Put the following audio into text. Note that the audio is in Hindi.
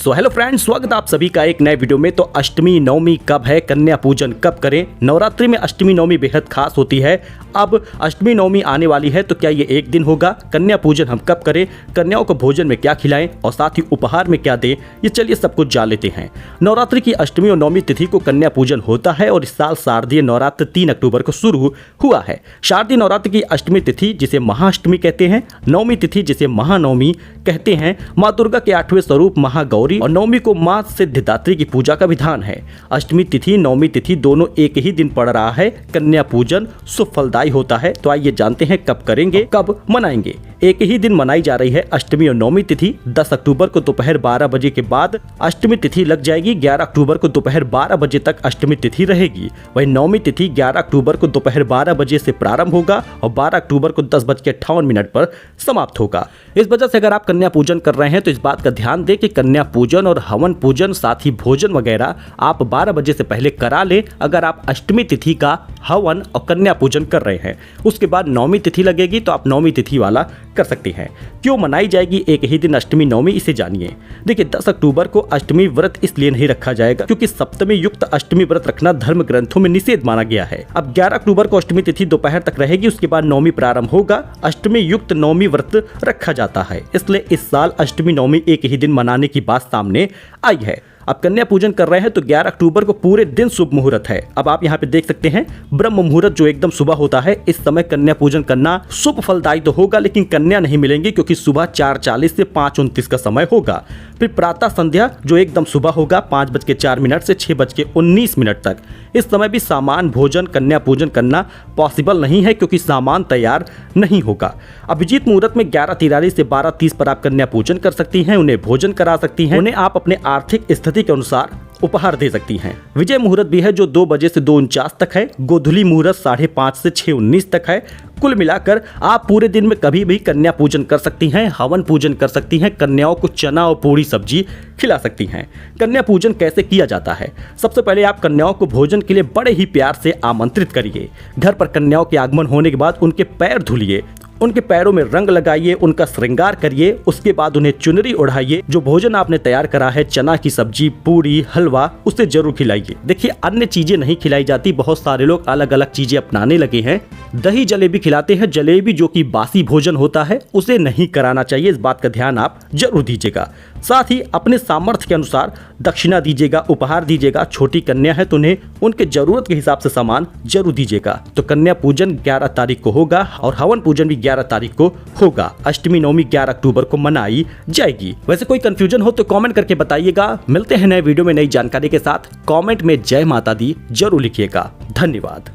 सो हेलो फ्रेंड्स, स्वागत आप सभी का एक नए वीडियो में। तो अष्टमी नवमी कब है, कन्या पूजन कब करें? नवरात्रि में अष्टमी नवमी बेहद खास होती है। अब अष्टमी नवमी आने वाली है तो क्या ये एक दिन होगा? कन्या पूजन हम कब करें? कन्याओं को भोजन में क्या खिलाएं और साथ ही उपहार में क्या दें? ये चलिए सब कुछ जान लेते हैं। नवरात्रि की अष्टमी और नवमी तिथि को कन्या पूजन होता है और इस साल शारदीय नवरात्र 3 अक्टूबर को शुरू हुआ है। शारदीय नवरात्र की अष्टमी तिथि जिसे महाअष्टमी कहते हैं, नवमी तिथि जिसे महानवमी कहते हैं, माँ दुर्गा के 8वें स्वरूप महागौरी और नवमी को माँ सिद्धिदात्री की पूजा का विधान है। अष्टमी तिथि नवमी तिथि दोनों एक ही दिन पड़ रहा है। कन्या पूजन शुभ फलदायी होता है। तो आइए जानते हैं कब करेंगे, कब मनाएंगे। एक ही दिन मनाई जा रही है अष्टमी और नवमी तिथि। 10 अक्टूबर को दोपहर 12 बजे के बाद अष्टमी तिथि लग जाएगी। 11 अक्टूबर को दोपहर 12 बजे तक अष्टमी तिथि रहेगी। वहीं नवमी तिथि 11 अक्टूबर को दोपहर 12 बजे से प्रारंभ होगा और 12 अक्टूबर को 10:58 पर समाप्त होगा। इस वजह से अगर आप कन्या पूजन कर रहे हैं तो इस बात का ध्यान दें कि कन्या पूजन और हवन पूजन साथ ही भोजन वगैरह आप 12 बजे से पहले करा लें। अगर आप अष्टमी तिथि का हवन और कन्या पूजन कर रहे हैं, उसके बाद नवमी तिथि लगेगी तो आप नवमी तिथि वाला कर सकते हैं। क्यों मनाई जाएगी एक ही दिन अष्टमी नवमी, इसे जानिए। देखिए, 10 अक्टूबर को अष्टमी व्रत इसलिए नहीं रखा जाएगा क्योंकि सप्तमी युक्त अष्टमी व्रत रखना धर्म ग्रंथों में निषेध माना गया है। अब 11 अक्टूबर को अष्टमी तिथि दोपहर तक रहेगी, उसके बाद नवमी प्रारंभ होगा। अष्टमी युक्त नवमी व्रत रखा जाता है, इसलिए इस साल अष्टमी नवमी एक ही दिन मनाने की बात सामने आई है। अब कन्या पूजन कर रहे हैं तो 11 अक्टूबर को पूरे दिन शुभ मुहूर्त है। अब आप यहाँ पे देख सकते हैं ब्रह्म मुहूर्त जो एकदम सुबह होता है। इस समय कन्या पूजन करना शुभ फलदायी तो होगा, लेकिन कन्या नहीं मिलेंगी क्योंकि सुबह 4:40 से 5:29 का समय होगा। फिर प्रातः संध्या जो एकदम सुबह होगा 5:04 से 6:19 तक। इस समय भी सामान भोजन कन्या पूजन करना पॉसिबल नहीं है क्योंकि सामान तैयार नहीं होगा। अभिजीत मुहूर्त में 11:43 से 12:30 पर आप कन्या पूजन कर सकती हैं, उन्हें भोजन करा सकती हैं, उन्हें आप अपने आर्थिक स्थिति के अनुसार उपहार दे सकती हैं। विजय मुहूर्त भी है जो 2 बजे से 2:49 तक है। गोधूली मुहूर्त 5:30 से 6:19 तक है। कुल मिलाकर आप पूरे दिन में कभी भी कन्या पूजन कर सकती हैं, हवन पूजन कर सकती हैं, कन्याओं को चना और पूरी सब्जी खिला सकती हैं। कन्या पूजन कैसे किया जाता है? सबसे पहले आप कन्याओं को भोजन के लिए बड़े ही प्यार से आमंत्रित करिए। घर पर कन्याओं के आगमन होने के बाद उनके पैर धुलिए, उनके पैरों में रंग लगाइए, उनका श्रृंगार करिए। उसके बाद उन्हें चुनरी ओढ़ाइए। जो भोजन आपने तैयार करा है, चना की सब्जी, पूरी, हलवा, उसे जरूर खिलाइए। देखिए, अन्य चीजें नहीं खिलाई जाती। बहुत सारे लोग अलग अलग चीजें अपनाने लगे हैं। दही जलेबी खिलाते हैं। जलेबी जो कि बासी भोजन होता है, उसे नहीं कराना चाहिए। इस बात का ध्यान आप जरूर दीजिएगा। साथ ही अपने सामर्थ्य के अनुसार दक्षिणा दीजिएगा, उपहार दीजिएगा। छोटी कन्या है तो उन्हें उनके जरूरत के हिसाब से सामान जरूर दीजिएगा। तो कन्या पूजन 11 तारीख को होगा और हवन पूजन भी 11 तारीख को होगा। अष्टमी नवमी 11 अक्टूबर को मनाई जाएगी। वैसे कोई कंफ्यूजन हो तो कमेंट करके बताइएगा। मिलते हैं नए वीडियो में नई जानकारी के साथ। कमेंट में जय माता दी जरूर लिखिएगा। धन्यवाद।